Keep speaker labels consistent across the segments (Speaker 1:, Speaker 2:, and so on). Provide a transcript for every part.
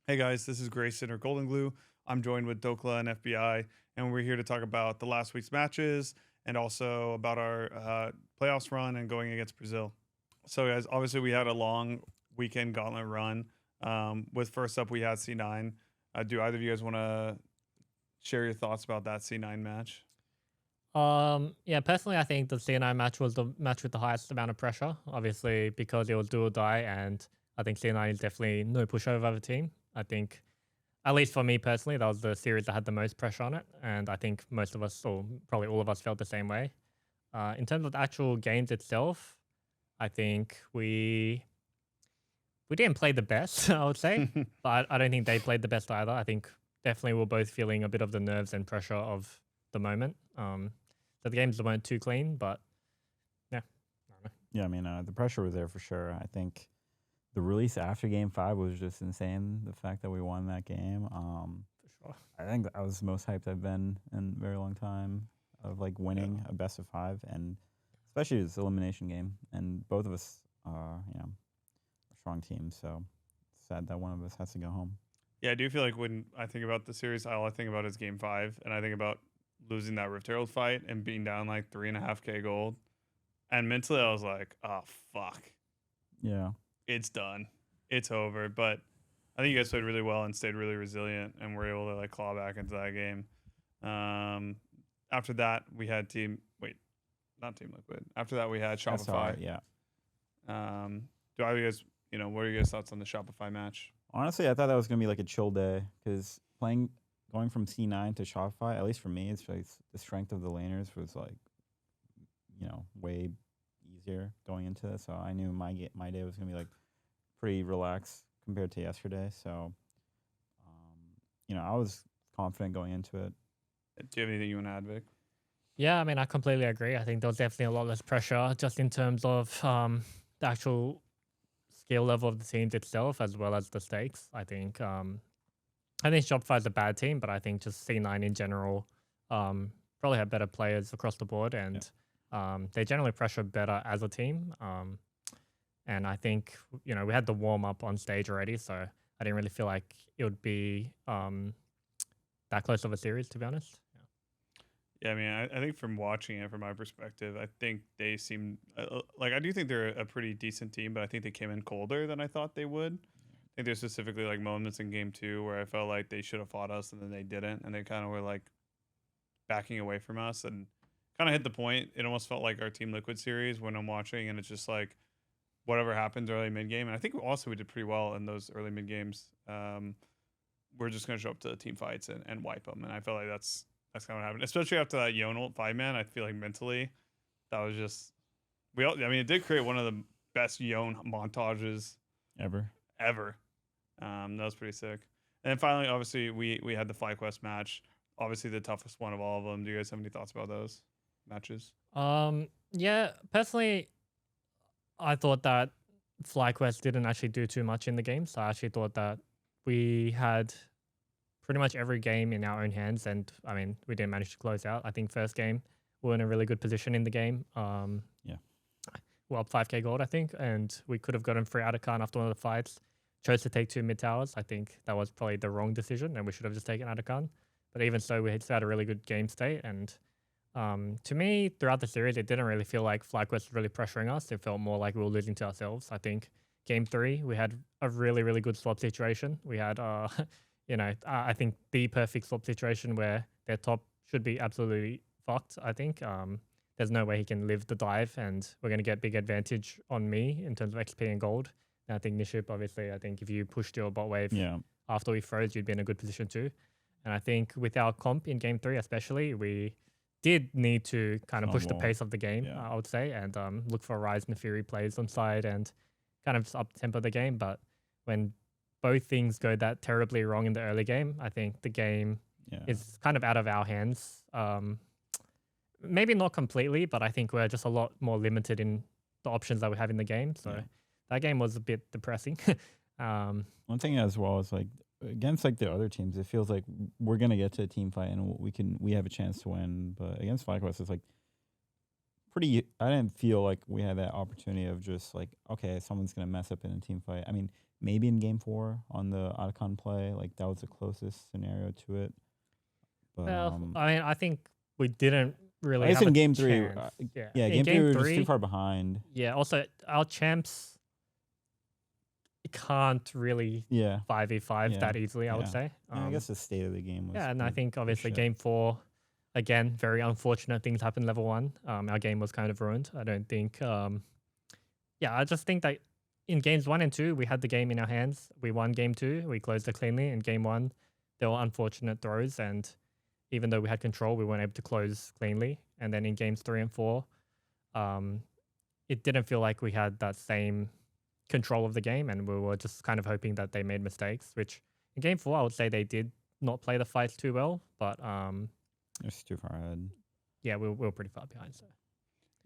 Speaker 1: Hey guys, this is Grayson or Goldenglue. I'm joined with Dhokla and FBI, and we're here to talk about the last week's matches and also about our playoffs run and going against Brazil. So, guys, obviously we had a long weekend gauntlet run. With first up, we had C9. Do either of you guys want to share your thoughts about that C9 match?
Speaker 2: Yeah, personally, I think the CNI match was the match with the highest amount of pressure, obviously, because it was do or die. And I think CNI is definitely no pushover of a team. I think, at least for me personally, that was the series that had the most pressure on it. And I think most of us, or probably all of us, felt the same way. In terms of the actual games itself, I think we didn't play the best, I would say, but I don't think they played the best either. I think definitely we're both feeling a bit of the nerves and pressure of the moment. So the games weren't too clean, but yeah, I don't know.
Speaker 3: Yeah, I mean, the pressure was there for sure. I think the release after Game 5 was just insane. The fact that we won that game.
Speaker 2: For sure.
Speaker 3: I think that was the most hyped I've been in a very long time of like winning a best of 5, and especially this elimination game. And both of us, are strong teams. So it's sad that one of us has to go home.
Speaker 1: Yeah, I do feel like when I think about the series, all I think about is Game 5, and I think about losing that Rift Herald fight and being down like 3.5K gold. And mentally, I was like, oh, fuck.
Speaker 3: Yeah.
Speaker 1: It's done. It's over. But I think you guys played really well and stayed really resilient and were able to like claw back into that game. After that, we had not Team Liquid. After that, we had Shopify.
Speaker 3: Yeah.
Speaker 1: Do I you guys, what are your guys' thoughts on the Shopify match?
Speaker 3: Honestly, I thought that was gonna be like a chill day because going from C9 to Shopify, at least for me, it's like the strength of the laners was like, way easier going into this. So I knew my day was gonna be like pretty relaxed compared to yesterday. So, I was confident going into it.
Speaker 1: Do you have anything you want to add, Vic?
Speaker 2: Yeah, I mean, I completely agree. I think there was definitely a lot less pressure just in terms of the actual skill level of the teams itself, as well as the stakes. I think Shopify is a bad team, but I think just C9 in general probably have better players across the board, and they generally pressure better as a team. And I think we had the warm up on stage already, so I didn't really feel like it would be that close of a series, to be honest.
Speaker 1: Yeah, I mean, I think from watching it from my perspective, I think they seem like I do think they're a pretty decent team, but I think they came in colder than I thought they would. I think there's specifically like moments in game 2 where I felt like they should have fought us and then they didn't, and they kind of were like backing away from us and kind of hit the point. It almost felt like our Team Liquid series when I'm watching, and it's just like whatever happens early mid game. And I think also we did pretty well in those early mid games. We're just gonna show up to the team fights and wipe them, and I felt like that's kind of what happened, especially after that Yone ult 5-man. I feel like mentally, that was just it did create one of the best Yone montages
Speaker 3: Ever.
Speaker 1: That was pretty sick. And then finally, obviously, we had the FlyQuest match. Obviously, the toughest one of all of them. Do you guys have any thoughts about those matches?
Speaker 2: Yeah, personally, I thought that FlyQuest didn't actually do too much in the game, so I actually thought that we had pretty much every game in our own hands, and I mean, we didn't manage to close out. I think first game we were in a really good position in the game.
Speaker 3: Yeah.
Speaker 2: We're up 5K gold, I think, and we could have gotten free out of Khan after one of the fights. Chose to take 2 mid towers. I think that was probably the wrong decision, and we should have just taken out of Khan. But even so, we still had a really good game state, and to me, throughout the series, it didn't really feel like FlyQuest was really pressuring us. It felt more like we were losing to ourselves. I think game 3, we had a really, really good swap situation. We had, I think the perfect swap situation where their top should be absolutely fucked, I think. There's no way he can live the dive, and we're going to get big advantage on me in terms of XP and gold. And I think Niship, obviously, I think if you pushed your bot wave after we froze, you'd be in a good position too. And I think with our comp in game 3 especially, we did need to kind of push the pace of the game, I would say, and look for Rise and Fury plays on side and kind of just up-tempo the game. But when both things go that terribly wrong in the early game, I think the game is kind of out of our hands. Maybe not completely, but I think we're just a lot more limited in the options that we have in the game. So that game was a bit depressing.
Speaker 3: One thing as well is like against like the other teams, it feels like we're gonna get to a team fight and we have a chance to win. But against FlyQuest, it's like I didn't feel like we had that opportunity of just like, okay, someone's gonna mess up in a team fight. I mean, maybe in game 4 on the Otacon play, like that was the closest scenario to it. But
Speaker 2: Well, I mean, I think we didn't really
Speaker 3: I guess
Speaker 2: have
Speaker 3: in
Speaker 2: a
Speaker 3: game 3,
Speaker 2: chance.
Speaker 3: yeah,
Speaker 2: In
Speaker 3: game 3 we were just too far behind.
Speaker 2: Yeah, also our champs can't really
Speaker 3: Yeah,
Speaker 2: 5v5
Speaker 3: Yeah,
Speaker 2: that easily, I would
Speaker 3: yeah.
Speaker 2: say.
Speaker 3: Yeah, I guess the state of the game was.
Speaker 2: Yeah, and I think obviously
Speaker 3: shit.
Speaker 2: game 4, again, very unfortunate things happened level 1. Our game was kind of ruined. I don't think. I just think that in games 1 and 2, we had the game in our hands. We won game 2. We closed it cleanly. In game 1, there were unfortunate throws, and even though we had control, we weren't able to close cleanly. And then in games 3 and 4, it didn't feel like we had that same control of the game, and we were just kind of hoping that they made mistakes, which in game 4, I would say they did not play the fights too well, but
Speaker 3: It's too far ahead.
Speaker 2: yeah, we were pretty far behind. So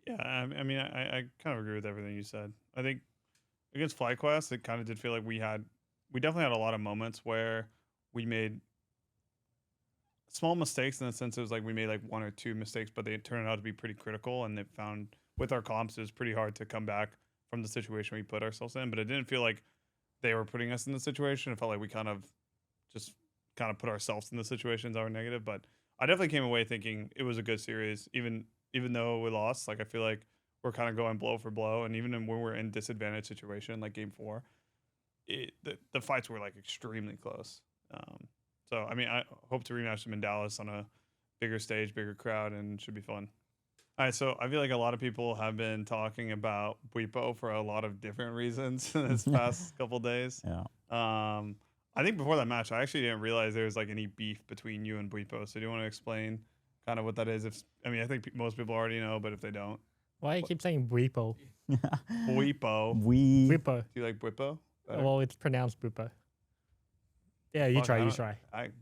Speaker 1: Yeah, I mean, I kind of agree with everything you said. I think against FlyQuest, it kind of did feel like we definitely had a lot of moments where we made small mistakes in the sense it was like we made like 1 or 2 mistakes, but they turned out to be pretty critical, and they found with our comps it was pretty hard to come back from the situation we put ourselves in. But it didn't feel like they were putting us in the situation. It felt like we kind of put ourselves in the situations that were negative. But I definitely came away thinking it was a good series, even though we lost. Like I feel like we're kind of going blow for blow, and even when we're in disadvantaged situation like game 4, the fights were like extremely close. So I mean, I hope to rematch them in Dallas on a bigger stage, bigger crowd, and it should be fun. All right, so I feel like a lot of people have been talking about Bwipo for a lot of different reasons this past couple days.
Speaker 3: Yeah.
Speaker 1: I think before that match, I actually didn't realize there was like any beef between you and Bwipo. So do you want to explain kind of what that is? I think most people already know, but if they don't,
Speaker 2: why do you keep saying Bwipo?
Speaker 1: Bwipo.
Speaker 2: Bwipo.
Speaker 1: Do you like Bwipo?
Speaker 2: Well, it's pronounced Bwipo. Yeah, you
Speaker 1: Fuck,
Speaker 2: try. You try.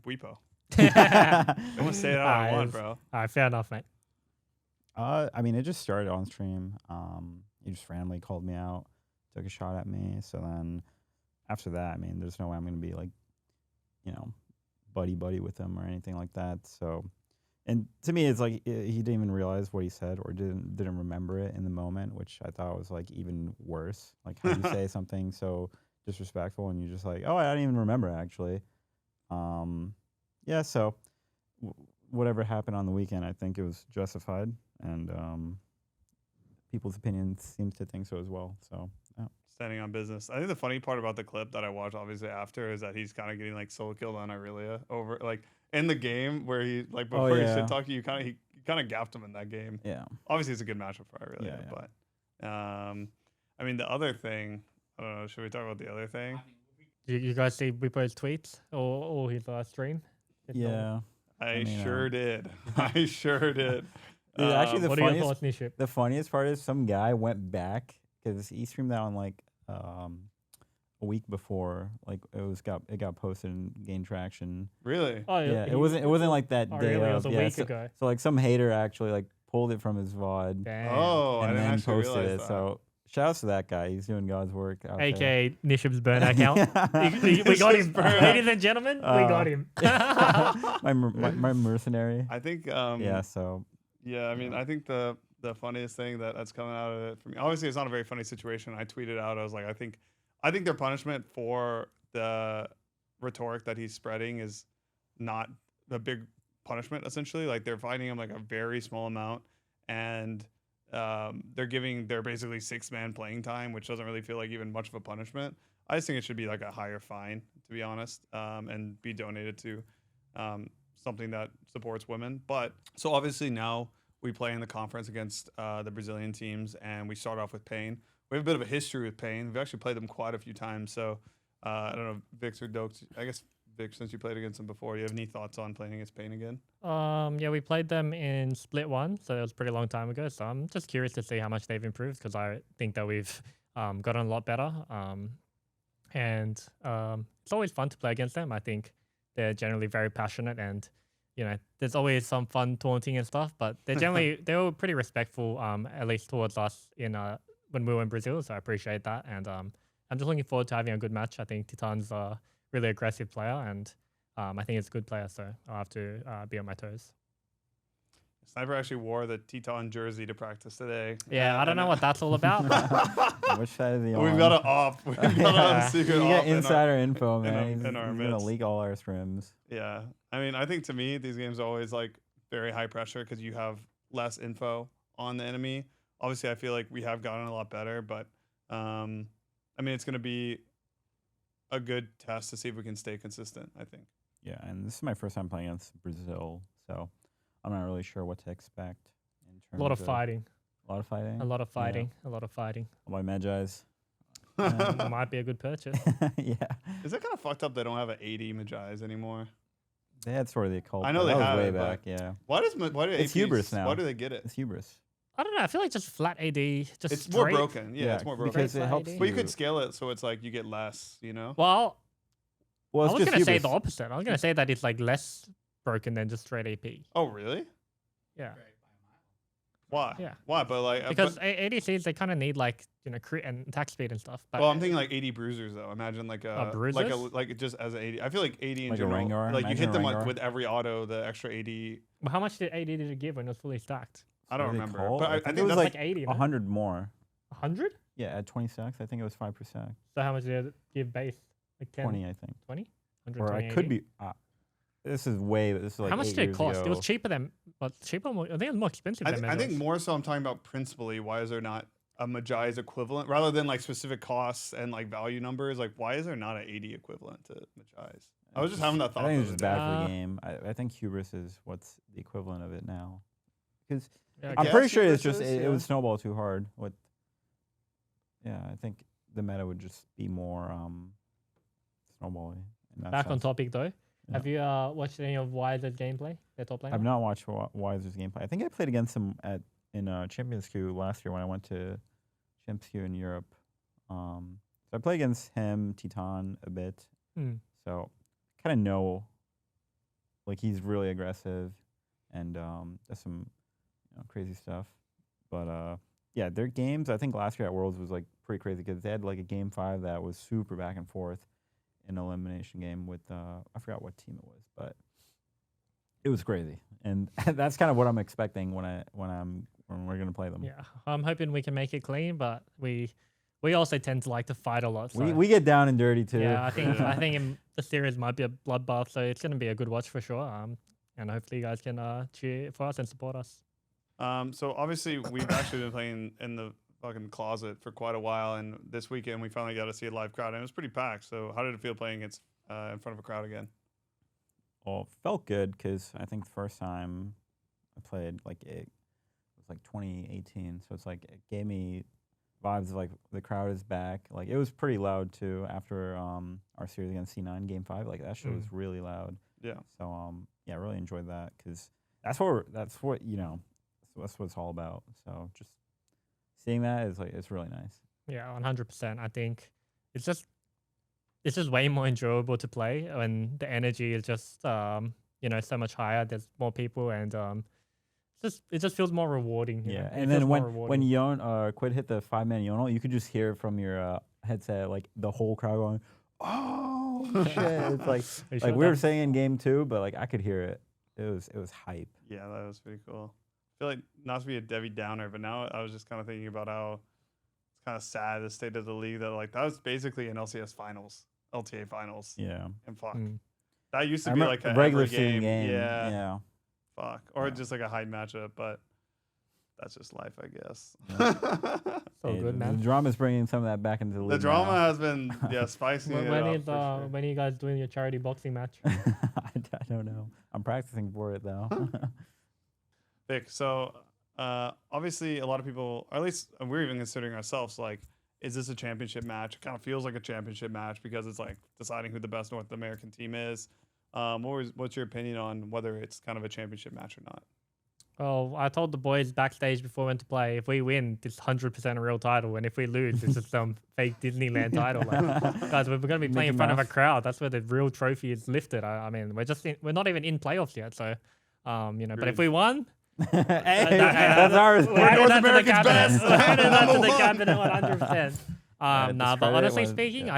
Speaker 1: Bwipo. I want to say it how I want, bro.
Speaker 2: All right, fair enough, mate.
Speaker 3: I mean, it just started on stream. He just randomly called me out, took a shot at me. So then after that, I mean, there's no way I'm going to be like, buddy with him or anything like that. So, and to me, it's like he didn't even realize what he said or didn't remember it in the moment, which I thought was like even worse. Like how you say something so disrespectful and you're just like, oh, I didn't even remember actually. Yeah. So whatever happened on the weekend, I think it was justified, and people's opinions seems to think so as well. So yeah.
Speaker 1: Standing on business. I think the funny part about the clip that I watched obviously after is that he's kind of getting like solo killed on Irelia over like in the game where he like before he shit talked you, he kind of gapped him in that game.
Speaker 3: Yeah.
Speaker 1: Obviously it's a good matchup for Irelia, but I mean the other thing, I don't know, should we talk about the other thing?
Speaker 2: You guys see Bwipo's tweets or his stream?
Speaker 3: Yeah.
Speaker 1: I sure did. I sure did.
Speaker 3: Dude, actually,
Speaker 2: what are your thoughts, Niship?
Speaker 3: The funniest part is some guy went back because he streamed that on like a week before, like it got posted and gained traction.
Speaker 1: Really?
Speaker 2: Oh
Speaker 3: yeah. It wasn't like that day.
Speaker 2: Really? It was a week
Speaker 3: so,
Speaker 2: ago.
Speaker 3: So like some hater actually like pulled it from his VOD.
Speaker 2: Damn.
Speaker 1: Oh,
Speaker 3: and
Speaker 1: I didn't
Speaker 3: then
Speaker 1: actually
Speaker 3: posted
Speaker 1: realize
Speaker 3: it.
Speaker 1: that.
Speaker 3: So shout outs to that guy. He's doing God's work. Out
Speaker 2: AKA Niship's burn account. we got him, ladies and gentlemen. We got him.
Speaker 3: my mercenary.
Speaker 1: I think.
Speaker 3: Yeah. So.
Speaker 1: Yeah, I mean, I think the funniest thing that's coming out of it for me, obviously, it's not a very funny situation. I tweeted out, I was like, I think their punishment for the rhetoric that he's spreading is not a big punishment. Essentially, like they're fining him like a very small amount, and they're basically 6-man playing time, which doesn't really feel like even much of a punishment. I just think it should be like a higher fine, to be honest, and be donated to something that supports women. But so obviously now we play in the conference against the Brazilian teams, and we start off with Pain. We have a bit of a history with Pain. We've actually played them quite a few times. So I don't know, Vix or Dokes. I guess Vic, since you played against them before, do you have any thoughts on playing against Pain again?
Speaker 2: Yeah, we played them in Split 1, so it was a pretty long time ago. So I'm just curious to see how much they've improved, because I think that we've gotten a lot better. And it's always fun to play against them. I think they're generally very passionate, and there's always some fun taunting and stuff. But they were pretty respectful, at least towards us when we were in Brazil. So I appreciate that, and I'm just looking forward to having a good match. I think Titan's a really aggressive player, and I think it's a good player. So I'll have to be on my toes.
Speaker 1: Sniper actually wore the Teton jersey to practice today.
Speaker 2: Yeah, I don't know what that's all about. But
Speaker 3: Which side is he on?
Speaker 1: We've got an off. We've got
Speaker 2: Yeah.
Speaker 1: a secret
Speaker 3: You
Speaker 1: off.
Speaker 3: get
Speaker 1: in our-
Speaker 3: insider info,
Speaker 1: in
Speaker 3: man.
Speaker 1: our-
Speaker 3: He's
Speaker 1: in our
Speaker 3: gonna
Speaker 1: midst.
Speaker 3: leak all our scrims.
Speaker 1: Yeah. I mean, I think to me, these games are always like very high pressure because you have less info on the enemy. Obviously, I feel like we have gotten a lot better, but I mean, it's going to be a good test to see if we can stay consistent, I think.
Speaker 3: Yeah, and this is my first time playing against Brazil, so I'm not really sure what to expect. In terms
Speaker 2: a lot of fighting.
Speaker 3: A lot of fighting.
Speaker 2: A lot of fighting. A lot of fighting.
Speaker 3: All my Magi's.
Speaker 2: It might be a good purchase.
Speaker 3: Yeah.
Speaker 1: Is it kind of fucked up they don't have an 80 Magi's anymore?
Speaker 3: They had sort of the cult.
Speaker 1: I know
Speaker 3: but
Speaker 1: they
Speaker 3: that was
Speaker 1: have
Speaker 3: way
Speaker 1: it, but-
Speaker 3: back. Yeah.
Speaker 1: Why do
Speaker 3: It's
Speaker 1: APs,
Speaker 3: hubris now.
Speaker 1: Why do they get it?
Speaker 3: It's hubris.
Speaker 2: I don't know. I feel like just flat AD. Just
Speaker 1: It's
Speaker 2: straight.
Speaker 1: more broken. Yeah, it's more broken.
Speaker 3: because
Speaker 2: Straight
Speaker 3: it helps.
Speaker 2: AD.
Speaker 1: But you could scale it so it's like you get less, you know?
Speaker 2: Well,
Speaker 3: Well,
Speaker 2: I
Speaker 3: it's
Speaker 2: was
Speaker 3: just
Speaker 2: gonna say
Speaker 3: hubris.
Speaker 2: the opposite. I was gonna say that it's like less broken than just straight AP.
Speaker 1: Oh, really?
Speaker 2: Yeah.
Speaker 1: Why?
Speaker 2: Yeah.
Speaker 1: Why? But like,
Speaker 2: Because
Speaker 1: but,
Speaker 2: ADCs they kind of need like crit and attack speed and stuff. But
Speaker 1: well, I'm thinking like 80 bruisers though. Imagine like
Speaker 2: bruisers?
Speaker 1: like just as an 80. I feel like 80 in
Speaker 3: Like a
Speaker 1: general.
Speaker 3: Rengar?
Speaker 1: Like you
Speaker 3: Imagine
Speaker 1: hit
Speaker 3: a
Speaker 1: them like
Speaker 3: Rengar.
Speaker 1: with every auto, the extra 80.
Speaker 2: how much did AD did it give when it was fully stacked?
Speaker 1: I don't
Speaker 3: What do they
Speaker 1: remember,
Speaker 3: call
Speaker 1: but
Speaker 3: it?
Speaker 1: I
Speaker 3: think
Speaker 1: think
Speaker 3: it was
Speaker 1: that's
Speaker 2: Like 80.
Speaker 3: 100 more.
Speaker 2: 100?
Speaker 3: Yeah, at 20 stacks, I think it was 5%.
Speaker 2: So how much did it give base? Like 10?
Speaker 3: 20, I think.
Speaker 2: 20?
Speaker 3: Or I
Speaker 2: 120
Speaker 3: could
Speaker 2: AD?
Speaker 3: be. This is way. This is like
Speaker 2: how much
Speaker 3: 8
Speaker 2: did it
Speaker 3: years
Speaker 2: cost? It was
Speaker 3: ago.
Speaker 2: cheaper than, but cheaper. More, I think it was more expensive than
Speaker 1: I think
Speaker 2: Mega's.
Speaker 1: more so I'm talking about principally why is there not a Magi's equivalent rather than like specific costs and like value numbers. Like why is there not an 80 equivalent to Magi's? I was just having that thought.
Speaker 3: I think
Speaker 1: the
Speaker 3: it's just
Speaker 1: other
Speaker 3: bad
Speaker 1: day.
Speaker 3: for the game. I think hubris is what's the equivalent of it now. Because
Speaker 2: Yeah,
Speaker 3: I'm
Speaker 1: guess
Speaker 3: pretty sure it's
Speaker 1: hubris
Speaker 3: just
Speaker 1: is,
Speaker 3: it
Speaker 1: yeah.
Speaker 3: would snowball too hard. With I think the meta would just be more snowbally. in that
Speaker 2: Back on
Speaker 3: sense.
Speaker 2: topic though.
Speaker 3: Yeah.
Speaker 2: Have you watched any of Wise's gameplay? Their top laner?
Speaker 3: I've not watched Wiser's gameplay. I think I played against him in Champions Queue last year when I went to Champions Queue in Europe. So I played against him, Teton, a bit.
Speaker 2: Hmm.
Speaker 3: So kind of know, like he's really aggressive, and does some crazy stuff. But yeah, their games I think last year at Worlds was like pretty crazy because they had like a game 5 that was super back and forth. An elimination game with I forgot what team it was, but it was crazy, and that's kind of what I'm expecting when we're gonna play them.
Speaker 2: Yeah, I'm hoping we can make it clean, but we also tend to like to fight a lot. So
Speaker 3: We get down and dirty too.
Speaker 2: yeah, I think the series might be a bloodbath, so it's gonna be a good watch for sure. And hopefully you guys can cheer for us and support us.
Speaker 1: So obviously we've actually been playing in the fucking closet for quite a while, and this weekend we finally got to see a live crowd, and it was pretty packed. So how did it feel playing against in front of a crowd again?
Speaker 3: Well, it felt good because I think the first time I played it was like 2018, so it's like it gave me vibes of like the crowd is back. Like it was pretty loud too after our series against C9 game 5. Like that shit was really loud.
Speaker 1: Yeah.
Speaker 3: So yeah, I really enjoyed that because that's what that's what it's all about. So just seeing that is like it's really nice.
Speaker 2: Yeah, 100%. I think it's just way more enjoyable to play when the energy is just so much higher. There's more people, and it just feels more rewarding.
Speaker 3: Yeah,
Speaker 2: It
Speaker 3: and
Speaker 2: feels
Speaker 3: then
Speaker 2: more
Speaker 3: when
Speaker 2: rewarding.
Speaker 3: Yon Quid hit the 5-man Yonel, you could just hear from your headset like the whole crowd going, "Oh shit!" It's like
Speaker 2: They
Speaker 3: like
Speaker 2: showed
Speaker 3: we were
Speaker 2: that.
Speaker 3: saying in game 2, but like I could hear it. It was hype.
Speaker 1: Yeah, that was pretty cool. I feel like not to be a Debbie Downer, but now I was just kind of thinking about how it's kind of sad the state of the league that like that was basically an LCS finals, LTA finals,
Speaker 3: Yeah,
Speaker 1: and fuck.
Speaker 2: Mm.
Speaker 1: That used to
Speaker 3: I
Speaker 1: be
Speaker 3: remember
Speaker 1: like
Speaker 3: a
Speaker 1: a
Speaker 3: regular
Speaker 1: every
Speaker 3: season
Speaker 1: game.
Speaker 3: game.
Speaker 1: Yeah, fuck, or
Speaker 3: Yeah.
Speaker 1: just like a hide matchup, but that's just life, I guess.
Speaker 2: So
Speaker 3: Hey,
Speaker 2: good,
Speaker 3: the
Speaker 2: man.
Speaker 3: drama's bringing some of that back into the league.
Speaker 1: The drama
Speaker 3: now.
Speaker 1: has been spicy.
Speaker 2: When,
Speaker 1: it
Speaker 2: when
Speaker 1: up
Speaker 2: is
Speaker 1: for sure.
Speaker 2: when are you guys doing your charity boxing match?
Speaker 3: I don't know. I'm practicing for it though.
Speaker 1: Vic, so obviously a lot of people, or at least we're even considering ourselves, like, is this a championship match? It kind of feels like a championship match because it's like deciding who the best North American team is. What's your opinion on whether it's kind of a championship match or not?
Speaker 2: Well, I told the boys backstage before we went to play, if we win, it's 100% a real title, and if we lose, it's just some fake Disneyland title. Like, guys, we're going to be playing in
Speaker 3: Mickey
Speaker 2: front of a
Speaker 3: Mouse.
Speaker 2: crowd. That's where the real trophy is lifted. I mean, we're not even in playoffs yet, so but if
Speaker 1: Agreed.
Speaker 2: we won,
Speaker 3: Hey, that's ours.
Speaker 2: we're adding
Speaker 1: North
Speaker 2: that to the
Speaker 1: America's
Speaker 2: cabinet.
Speaker 1: best.
Speaker 2: We're adding that to the
Speaker 1: Number
Speaker 2: cabinet 100%. Nah, but
Speaker 3: discredit
Speaker 2: honestly
Speaker 3: was-
Speaker 2: speaking,
Speaker 3: yeah.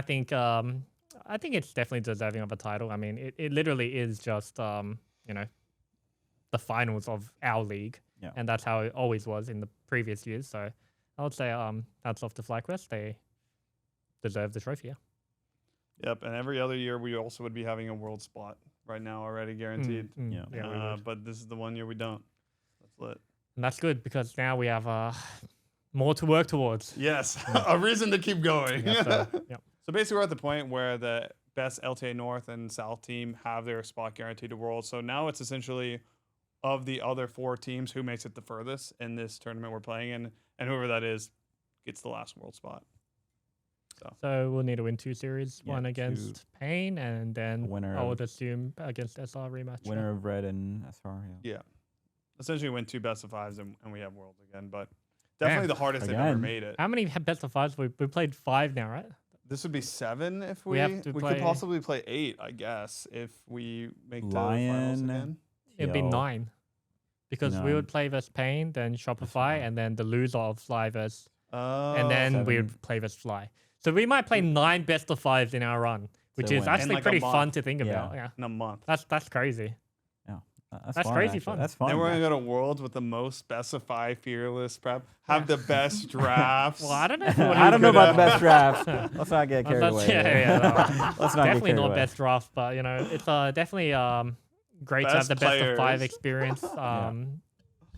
Speaker 2: I think it's definitely deserving of a title. I mean, it literally is just the finals of our league,
Speaker 3: Yeah.
Speaker 2: and that's how it always was in the previous years. So I would say hats off to FlyQuest. They deserve the trophy. Yeah.
Speaker 1: Yep, and every other year we also would be having a world spot right now already guaranteed.
Speaker 3: Yeah.
Speaker 2: Yeah, we would.
Speaker 1: But this is the one year we don't. That's lit.
Speaker 2: And that's good because now we have more to work towards.
Speaker 1: Yes, a reason to keep going.
Speaker 2: Yeah, so, yeah.
Speaker 1: So basically, we're at the point where the best LTA North and South team have their spot guaranteed to Worlds. So now it's essentially of the other 4 teams who makes it the furthest in this tournament we're playing in, and whoever that is gets the last world spot.
Speaker 2: So we'll need to win 2 series,
Speaker 3: Yeah,
Speaker 2: one
Speaker 3: 2.
Speaker 2: against Pain, and then
Speaker 3: Winner
Speaker 2: I would
Speaker 3: of-
Speaker 2: assume against SR rematch.
Speaker 3: Winner of Red and SR. Yeah.
Speaker 1: Yeah, essentially win 2 best of 5s and we have Worlds again. But definitely
Speaker 2: Damn.
Speaker 1: the hardest they've ever
Speaker 3: Again.
Speaker 1: made it.
Speaker 2: How many best of 5s? We played 5 now, right?
Speaker 1: This would be 7 if
Speaker 2: We
Speaker 1: we
Speaker 2: have to
Speaker 1: we
Speaker 2: play-
Speaker 1: could possibly play 8, I guess, if we make the finals
Speaker 3: Lion.
Speaker 1: again.
Speaker 2: It'd be
Speaker 3: Yo.
Speaker 2: 9. Because we
Speaker 3: 9.
Speaker 2: would play versus Pain, then Shopify, and then the loser of Fly versus,
Speaker 1: Oh,
Speaker 2: and then we
Speaker 3: 7.
Speaker 2: would play versus Fly. So we might play 9 best of 5s in our run, which
Speaker 3: So
Speaker 2: is
Speaker 3: when-
Speaker 2: actually
Speaker 1: In like a
Speaker 2: pretty
Speaker 1: month.
Speaker 2: fun to think
Speaker 3: Yeah.
Speaker 2: about. Yeah,
Speaker 1: in a month.
Speaker 2: that's crazy. That's
Speaker 3: fun,
Speaker 2: crazy
Speaker 3: actually.
Speaker 2: fun.
Speaker 3: That's fun.
Speaker 1: Then we're gonna go to Worlds with the most specified fearless prep. Have the best drafts.
Speaker 2: Well, I don't know. If it would
Speaker 3: I
Speaker 2: be
Speaker 3: don't know
Speaker 2: good,
Speaker 3: about the best drafts. Let's not get carried
Speaker 2: That's-
Speaker 3: away.
Speaker 2: yeah,
Speaker 3: here.
Speaker 2: yeah, no.
Speaker 3: Let's not
Speaker 2: Definitely
Speaker 3: get carried
Speaker 2: not
Speaker 3: away.
Speaker 2: best draft, but it's definitely great to have
Speaker 1: Best
Speaker 2: the best of 5
Speaker 1: players.
Speaker 2: experience.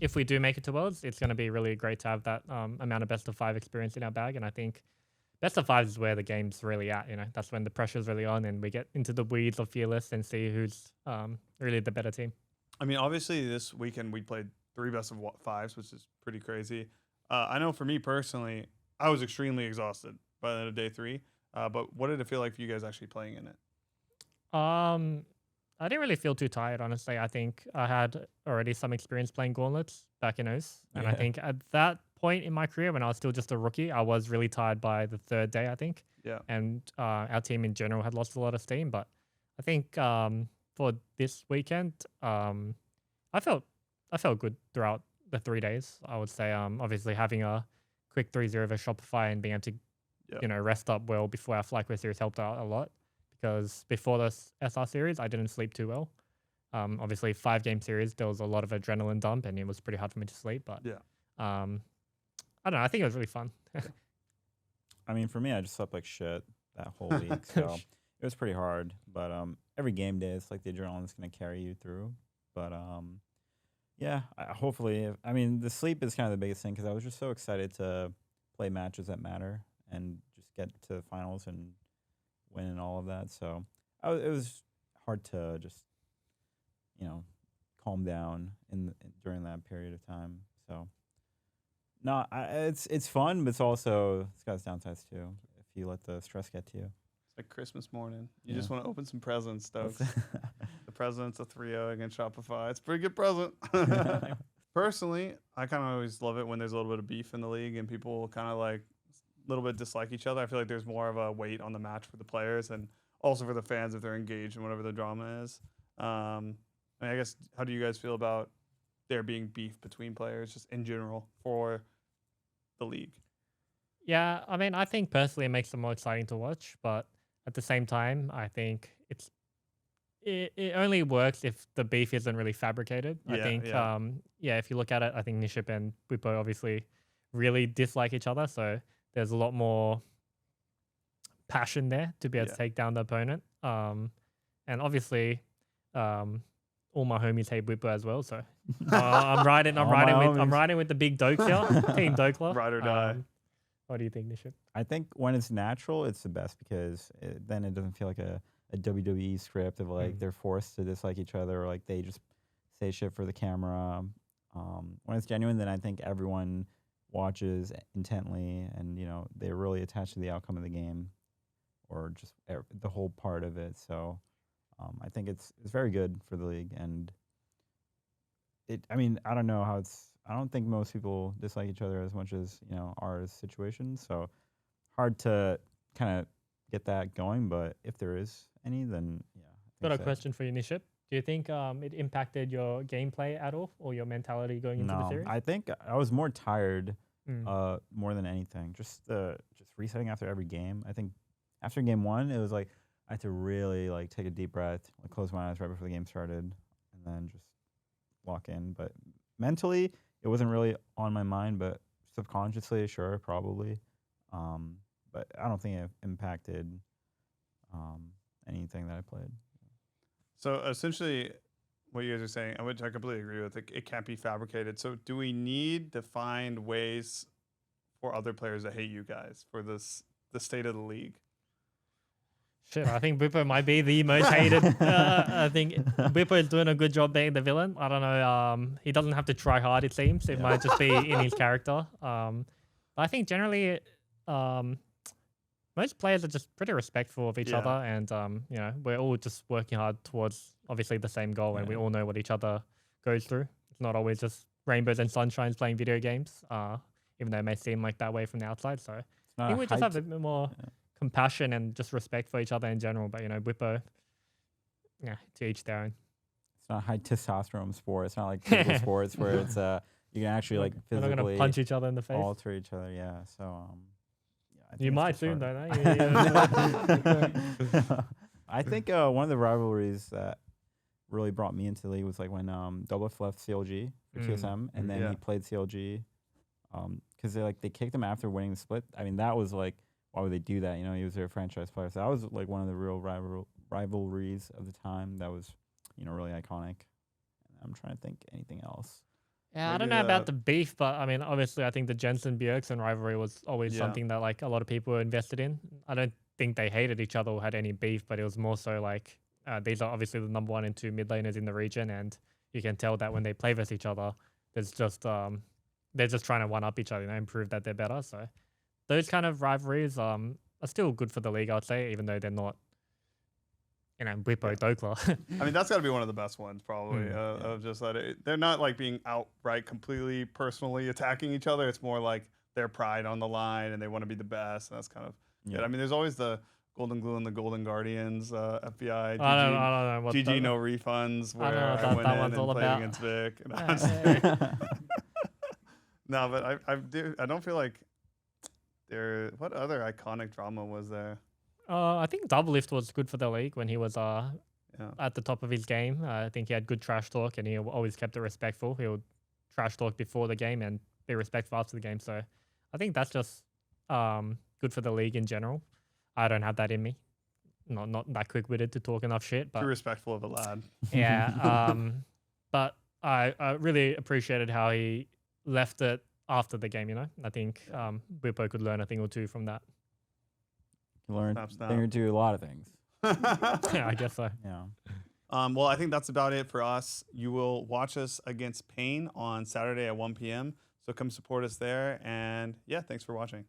Speaker 2: If we do make it to Worlds, it's going to be really great to have that amount of best of 5 experience in our bag, and I think best of 5 is where the game's really at. That's when the pressure's really on, and we get into the weeds of fearless and see who's really the better team.
Speaker 1: I mean, obviously, this weekend we played 3 best of 5s, which is pretty crazy. I know for me personally, I was extremely exhausted by the end of day 3. But what did it feel like for you guys actually playing in it?
Speaker 2: I didn't really feel too tired, honestly. I think I had already some experience playing Gauntlets back in OS. And I
Speaker 3: Yeah.
Speaker 2: think at that point in my career, when I was still just a rookie, I was really tired by the 3rd day, I think.
Speaker 1: Yeah.
Speaker 2: And our team in general had lost a lot of steam. But I think for this weekend, I felt good throughout the 3 days. I would say, obviously having a quick 3-0 over Shopify and being able to,
Speaker 1: Yeah.
Speaker 2: rest up well before our FlyQuest series helped out a lot. Because before this SR series, I didn't sleep too well. Obviously, 5-game series, there was a lot of adrenaline dump, and it was pretty hard for me to sleep. But
Speaker 1: Yeah.
Speaker 2: I don't know. I think it was really fun.
Speaker 3: I mean, for me, I just slept like shit that whole week, so it was pretty hard. But every game day, it's like the adrenaline's gonna carry you through. But yeah, hopefully, I mean, the sleep is kind of the biggest thing because I was just so excited to play matches that matter and just get to the finals and win and all of that. So it was hard to just calm down during that period of time. So no, it's fun, but it's got its downsides too. If you let the stress get to you.
Speaker 1: It's like Christmas morning. You
Speaker 3: Yeah.
Speaker 1: just want to open some presents, Stokes. The present's a 3-0 against Shopify. It's a pretty good present. Personally, I kind of always love it when there's a little bit of beef in the league and people kind of like a little bit dislike each other. I feel like there's more of a weight on the match for the players and also for the fans if they're engaged in whatever the drama is. I mean, I guess, how do you guys feel about there being beef between players just in general for the league?
Speaker 2: Yeah, I mean, I think personally it makes it more exciting to watch, but at the same time, I think it only works if the beef isn't really fabricated. I
Speaker 1: Yeah,
Speaker 2: think,
Speaker 1: yeah.
Speaker 2: if you look at it, I think Niship and Bwipo obviously really dislike each other, so there's a lot more passion there to be able to take down the opponent. And obviously, all my homies hate Bwipo as well, so I'm riding with the big Dokes here, Team Dokla.
Speaker 1: Ride or die.
Speaker 2: What do you think, Niship?
Speaker 3: I think when it's natural, it's the best because then it doesn't feel like a WWE script of like they're forced to dislike each other or like they just say shit for the camera. When it's genuine, then I think everyone watches intently and they're really attached to the outcome of the game or just the whole part of it. So I think it's very good for the league, and I mean, I don't know how I don't think most people dislike each other as much as our situation. So hard to kind of get that going, but if there is any, then yeah.
Speaker 2: Got a question for you, Niship. Do you think it impacted your gameplay at all or your mentality going into the series?
Speaker 3: I think I was more tired more than anything. Just resetting after every game. I think after game 1, it was like I had to really like take a deep breath, like close my eyes right before the game started, and then just lock in. But mentally, it wasn't really on my mind. But subconsciously, sure, probably. But I don't think it impacted anything that I played.
Speaker 1: So essentially, what you guys are saying, which I completely agree with, it can't be fabricated. So do we need to find ways for other players to hate you guys for the state of the league?
Speaker 2: Shit, I think Bwipo might be the most hated. I think Bwipo is doing a good job being the villain. I don't know. He doesn't have to try hard, it seems. It might just be in his character. I think generally, most players are just pretty respectful of each other, and you know, we're all just working hard towards obviously the same goal, and we all know what each other goes through. It's not always just rainbows and sunshines playing video games, even though it may seem like that way from the outside. So I think we just have a bit more compassion and just respect for each other in general. But you know, Bwipo, yeah, to each their own.
Speaker 3: It's not high testosterone sport. It's not like physical sports where it's you can actually like
Speaker 2: We're
Speaker 3: physically
Speaker 2: not gonna punch each other in the face.
Speaker 3: alter each other. Yeah. So I think
Speaker 2: You
Speaker 3: it's
Speaker 2: might
Speaker 3: just
Speaker 2: soon,
Speaker 3: hard.
Speaker 2: though. No?
Speaker 3: I think one of the rivalries that really brought me into the league was like when Doublelift left CLG for TSM, and then he played CLG because they kicked him after winning the split. I mean, that was like, why would they do that? You know, he was their franchise player. So that was like one of the real rivalries of the time. That was, you know, really iconic. I'm trying to think anything else.
Speaker 2: Yeah, I don't know about the beef, but I mean, obviously, I think the Jensen Bjergsen rivalry was always something that like a lot of people were invested in. I don't think they hated each other or had any beef, but it was more so like these are obviously the number 1 and 2 mid laners in the region, and you can tell that when they play with each other, there's just they're just trying to one up each other, you know, and prove that they're better. So those kind of rivalries are still good for the league, I'd say, even though they're not, you know, Bwipo, Dhokla.
Speaker 1: I mean, that's got to be one of the best ones, probably. Of just that they're not like being outright completely personally attacking each other. It's more like their pride on the line, and they want to be the best. And that's kind of good. I mean, there's always the Goldenglue and the Golden Guardians, FBI, GG,
Speaker 2: I don't know what
Speaker 1: GG no refunds, where I went in and played against Vic. No, but I don't feel like what other iconic drama was there?
Speaker 2: I think Doublelift was good for the league when he was at the top of his game. I think he had good trash talk, and he always kept it respectful. He would trash talk before the game and be respectful after the game. So I think that's just good for the league in general. I don't have that in me. Not that quick-witted to talk enough shit. But
Speaker 1: too respectful of a lad.
Speaker 2: Yeah. But I really appreciated how he left it after the game, you know. I think Bwipo could learn a thing or two from that.
Speaker 3: Learn a thing or two, a lot of things.
Speaker 2: Yeah, I guess so.
Speaker 3: Yeah.
Speaker 1: Well, I think that's about it for us. You will watch us against Pain on Saturday at 1 p.m. So come support us there. And yeah, thanks for watching.